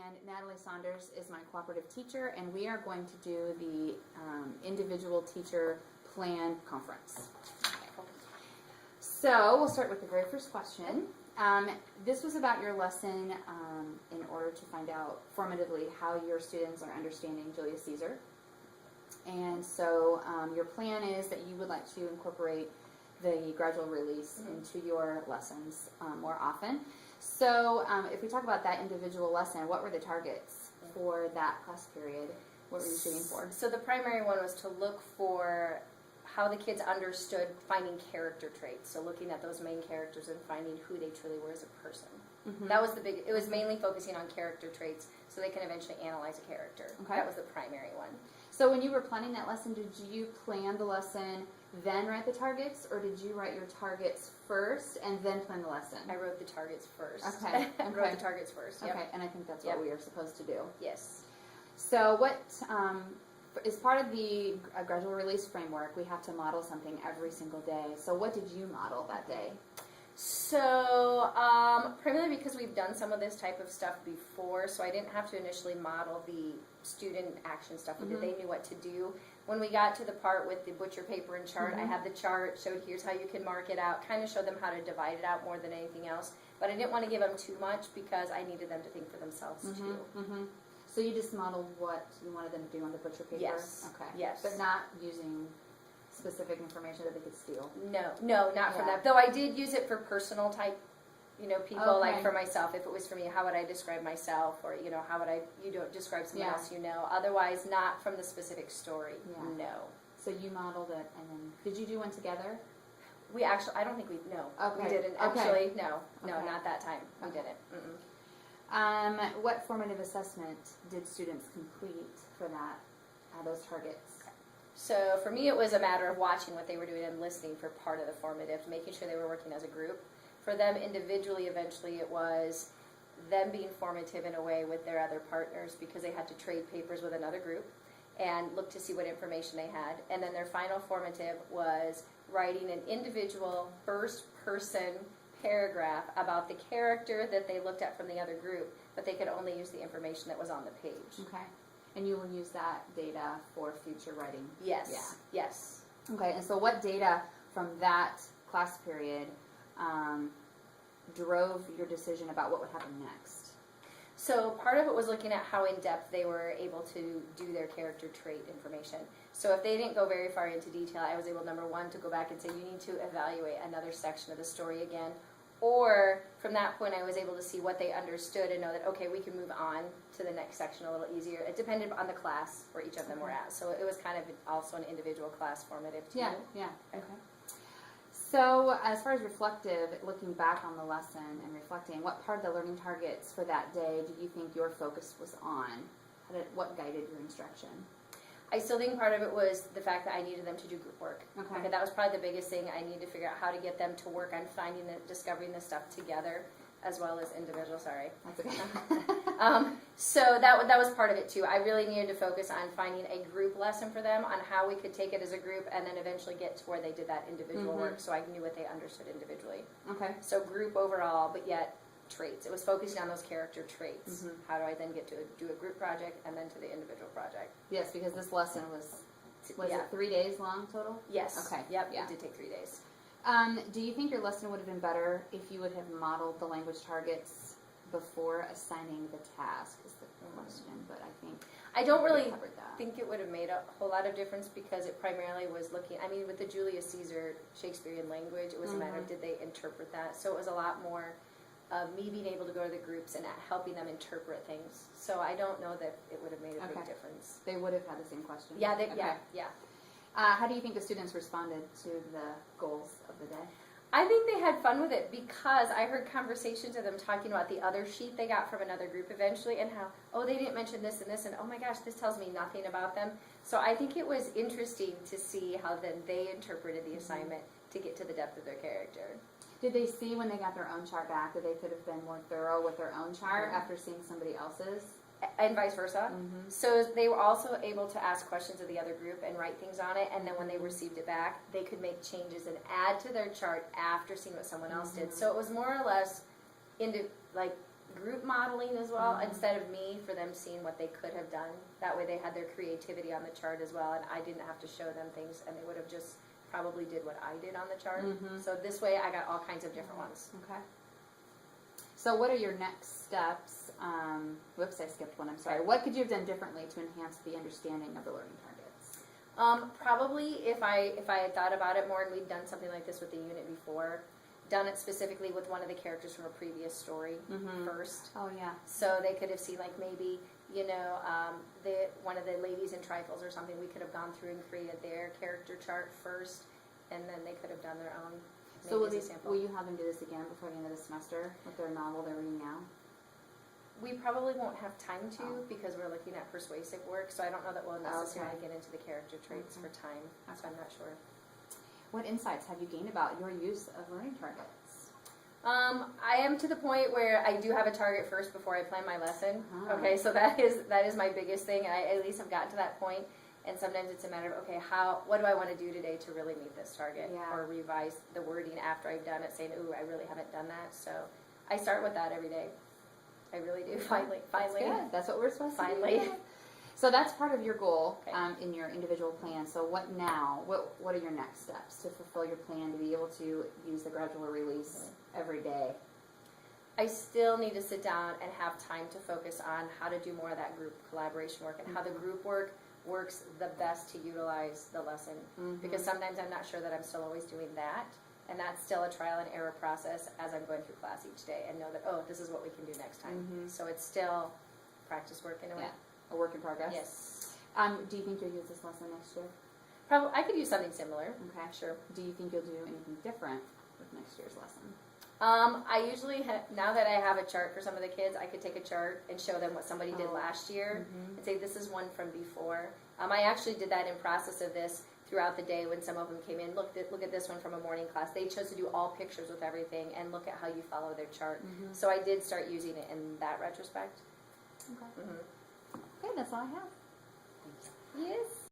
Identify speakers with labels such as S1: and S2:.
S1: and Natalie Saunders is my cooperative teacher, and we are going to do the individual teacher plan conference. So we'll start with the very first question. This was about your lesson in order to find out formatively how your students are understanding Julius Caesar. And so your plan is that you would like to incorporate the gradual release into your lessons more often. So if we talk about that individual lesson, what were the targets for that class period? What were you shooting for?
S2: So the primary one was to look for how the kids understood finding character traits. So looking at those main characters and finding who they truly were as a person. That was the big, it was mainly focusing on character traits so they can eventually analyze a character.
S1: Okay.
S2: That was the primary one.
S1: So when you were planning that lesson, did you plan the lesson, then write the targets, or did you write your targets first and then plan the lesson?
S2: I wrote the targets first.
S1: Okay.
S2: I wrote the targets first. Yep.
S1: Okay, and I think that's what we are supposed to do.
S2: Yes.
S1: So what is part of the gradual release framework, we have to model something every single day. So what did you model that day?
S2: So, primarily because we've done some of this type of stuff before, so I didn't have to initially model the student action stuff. We did. They knew what to do. When we got to the part with the butcher paper and chart, I had the chart, showed here's how you can mark it out, kind of showed them how to divide it out more than anything else. But I didn't want to give them too much because I needed them to think for themselves too.
S1: So you just modeled what you wanted them to do on the butcher paper?
S2: Yes.
S1: Okay.
S2: Yes.
S1: But not using specific information that they could steal?
S2: No, not from that. Though I did use it for personal type, people, like for myself. If it was for me, how would I describe myself? Or, how would I, describe someone else you know. Otherwise, not from the specific story. No.
S1: So you modeled it, and then, did you do one together?
S2: We actually, I don't think we didn't. Actually, no, not that time. We didn't.
S1: What formative assessment did students complete for that, those targets?
S2: So for me, it was a matter of watching what they were doing and listening for part of the formative, making sure they were working as a group. For them individually, eventually it was them being formative in a way with their other partners because they had to trade papers with another group and look to see what information they had. And then their final formative was writing an individual first-person paragraph about the character that they looked at from the other group, but they could only use the information that was on the page.
S1: Okay. And you will use that data for future writing?
S2: Yes.
S1: Yeah.
S2: Yes.
S1: Okay, and so what data from that class period drove your decision about what would happen next?
S2: So part of it was looking at how in-depth they were able to do their character trait information. So if they didn't go very far into detail, I was able, number one, to go back and say, you need to evaluate another section of the story again. Or from that point, I was able to see what they understood and know that, okay, we can move on to the next section a little easier. It depended on the class where each of them were at. So it was kind of also an individual class formative too.
S1: Yeah. Okay. So as far as reflective, looking back on the lesson and reflecting, what part of the learning targets for that day do you think your focus was on? What guided your instruction?
S2: I still think part of it was the fact that I needed them to do group work.
S1: Okay.
S2: That was probably the biggest thing. I needed to figure out how to get them to work on discovering the stuff together, as well as individual. Sorry.
S1: That's okay.
S2: So that was part of it too. I really needed to focus on finding a group lesson for them on how we could take it as a group, and then eventually get to where they did that individual work, so I knew what they understood individually.
S1: Okay.
S2: So group overall, but yet traits. It was focusing on those character traits. How do I then get to do a group project and then to the individual project?
S1: Yes, because this lesson was it 3 days long total?
S2: Yes.
S1: Okay.
S2: Yep.
S1: Yeah.
S2: It did take 3 days.
S1: Do you think your lesson would have been better if you would have modeled the language targets before assigning the task is the question, but
S2: I don't really
S1: covered that.
S2: think it would have made a whole lot of difference because it primarily was looking, with the Julius Caesar Shakespearean language, it was a matter of did they interpret that. So it was a lot more of me being able to go to the groups and helping them interpret things. So I don't know that it would have made a big difference.
S1: They would have had the same question.
S2: Yeah, yeah.
S1: How do you think the students responded to the goals of the day?
S2: I think they had fun with it because I heard conversations of them talking about the other sheet they got from another group eventually and how, oh, they didn't mention this and this, and oh my gosh, this tells me nothing about them. So I think it was interesting to see how then they interpreted the assignment to get to the depth of their character.
S1: Did they see when they got their own chart back that they could have been more thorough with their own chart after seeing somebody else's?
S2: And vice versa. So they were also able to ask questions of the other group and write things on it, and then when they received it back, they could make changes and add to their chart after seeing what someone else did. So it was more or less group modeling as well,
S1: Mhm.
S2: instead of me, for them seeing what they could have done. That way they had their creativity on the chart as well, and I didn't have to show them things, and they would have just probably did what I did on the chart.
S1: Mhm.
S2: So this way I got all kinds of different ones.
S1: Okay. So what are your next steps? Whoops, I skipped one. I'm sorry. What could you have done differently to enhance the understanding of the learning targets?
S2: Probably if I had thought about it more and we'd done something like this with the unit before, done it specifically with one of the characters from a previous story
S1: Mhm.
S2: first.
S1: Oh yeah.
S2: So they could have seen, like, maybe, you know, one of the ladies in trifles or something, we could have gone through and created their character chart first, and then they could have done their own.
S1: So will,
S2: maybe as a sample.
S1: will you have them do this again before the end of the semester with their novel they're reading now?
S2: We probably won't have time to
S1: Oh.
S2: because we're looking at persuasive work, so I don't know that we'll necessarily
S1: Okay.
S2: get into the character traits
S1: Okay.
S2: for time, so I'm not sure.
S1: What insights have you gained about your use of learning targets?
S2: I am to the point where I do have a target first before I plan my lesson.
S1: Ah.
S2: Okay, so that is my biggest thing. I at least have gotten to that point, and sometimes it's a matter of, okay, what do I want to do today to really meet this target,
S1: Yeah.
S2: or revise the wording after I've done it, saying, ooh, I really haven't done that. So I start with that every day. I really do. Finally.
S1: That's good. That's what we're supposed to
S2: Finally.
S1: do. So that's part of your goal
S2: Okay.
S1: in your individual plan. So what now? What are your next steps to fulfill your plan to be able to use the gradual release every day?
S2: I still need to sit down and have time to focus on how to do more of that group collaboration work and how the group work works the best to utilize the lesson.
S1: Mhm.
S2: Because sometimes I'm not sure that I'm still always doing that. And that's still a trial and error process as I'm going through class each day and know that, oh, this is what we can do next time.
S1: Mhm.
S2: So it's still practice work in a way.
S1: Yeah, a work in progress.
S2: Yes.
S1: Do you think you'll use this lesson next year?
S2: Probably, I could use something similar.
S1: Okay.
S2: Sure.
S1: Do you think you'll do anything different with next year's lesson?
S2: I usually, now that I have a chart for some of the kids, I could take a chart and show them what somebody did
S1: Oh.
S2: last year
S1: Mhm.
S2: and say, this is one from before. I actually did that in process of this throughout the day when some of them came in. Look at this one from a morning class. They chose to do all pictures with everything and look at how you follow their chart.
S1: Mhm.
S2: So I did start using it in that retrospect.
S1: Okay.
S2: Mm-hmm.
S1: Okay, that's all I have.
S2: Yes.